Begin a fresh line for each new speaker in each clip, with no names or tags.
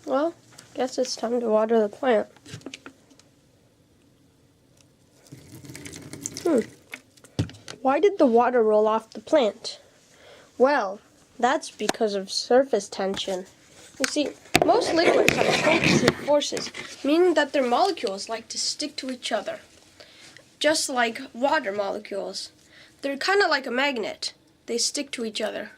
Well, guess it's time to water the plant. Why did the water roll off the plant? Well, that's because of surface tension. You see, most liquids have cohesive forces, meaning that their molecules like to stick to each other. Just like water molecules. They're kind of like a magnet. They stick to each other.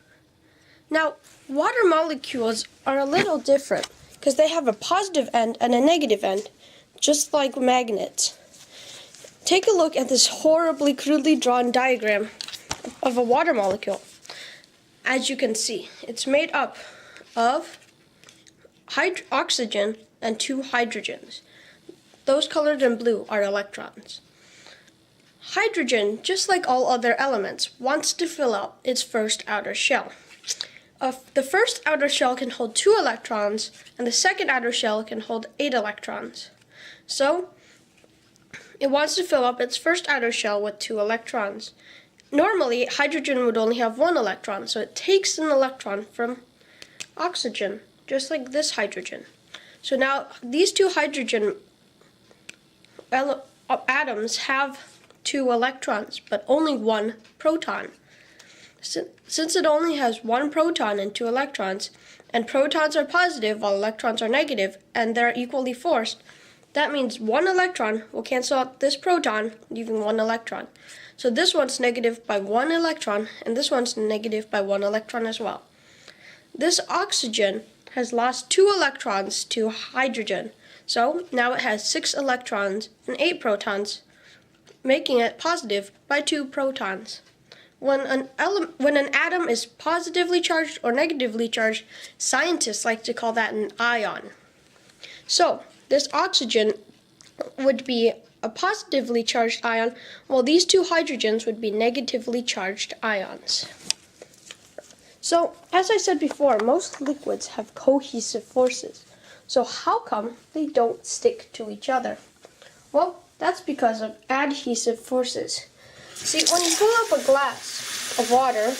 Now, water molecules are a little different because they have a positive end and a negative end, just like magnets. Take a look at this horribly crudely drawn diagram of a water molecule. As you can see, it's made up of oxygen and 2 hydrogens. Those colored in blue are electrons. Hydrogen, just like all other elements, wants to fill out its first outer shell. The first outer shell can hold 2 electrons, and the second outer shell can hold 8 electrons. So, it wants to fill up its first outer shell with 2 electrons. Normally, hydrogen would only have 1 electron, so it takes an electron from oxygen, just like this hydrogen. So now, these 2 hydrogen atoms have 2 electrons, but only 1 proton. Since it only has 1 proton and 2 electrons, and protons are positive while electrons are negative, and they're equally forced, that means 1 electron will cancel out this proton, leaving 1 electron. So this one's negative by 1 electron, and this one's negative by 1 electron as well. This oxygen has lost 2 electrons to hydrogen, so now it has 6 electrons and 8 protons, making it positive by 2 protons. When an atom is positively charged or negatively charged, scientists like to call that an ion. So, this oxygen would be a positively charged ion, while these 2 hydrogens would be negatively charged ions. So, as I said before, most liquids have cohesive forces. So how come they don't stick to each other? Well, that's because of adhesive forces. See, when you fill up a glass of water,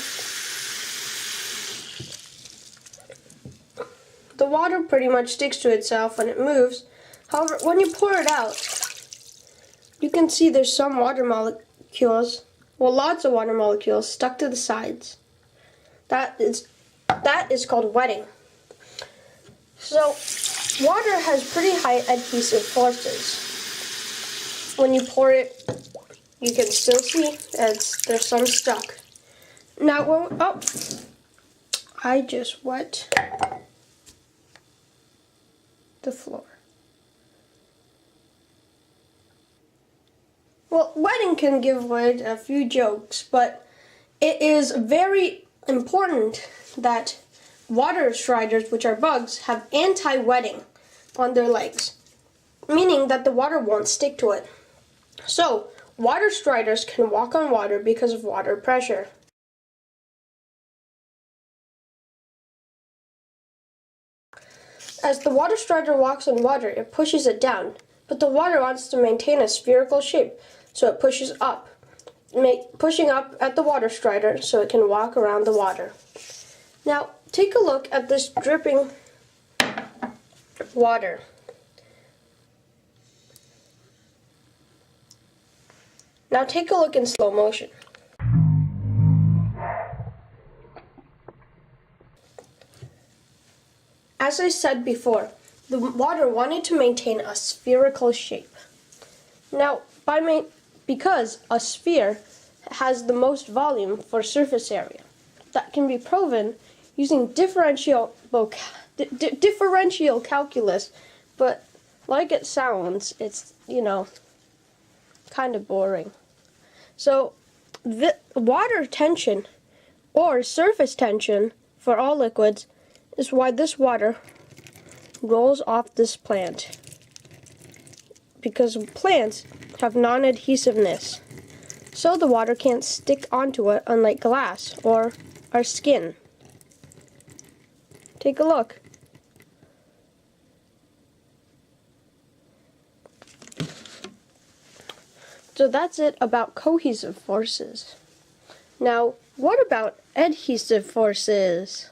the water pretty much sticks to itself when it moves. However, when you pour it out, you can see there's some water molecules, well, lots of water molecules stuck to the sides. That is called wetting. So, water has pretty high adhesive forces. When you pour it, you can still see there's some stuck. Now, I just wet the floor. Well, wetting can give way to a few jokes, but it is very important that water striders, which are bugs, have anti-wetting on their legs, meaning that the water won't stick to it. So, water striders can walk on water because of water pressure. As the water strider walks on water, it pushes it down, but the water wants to maintain a spherical shape, so it pushes up, pushing up at the water strider so it can walk around the water. Now, take a look at this dripping water. Now take a look in slow motion. As I said before, the water wanted to maintain a spherical shape. Now, because a sphere has the most volume for surface area, that can be proven using differential calculus, but like it sounds, it's, kind of boring. So, the water tension, or surface tension, for all liquids, is why this water rolls off this plant. Because plants have non-adhesiveness, so the water can't stick onto it, unlike glass or our skin. Take a look. So that's it about cohesive forces. Now, what about adhesive forces?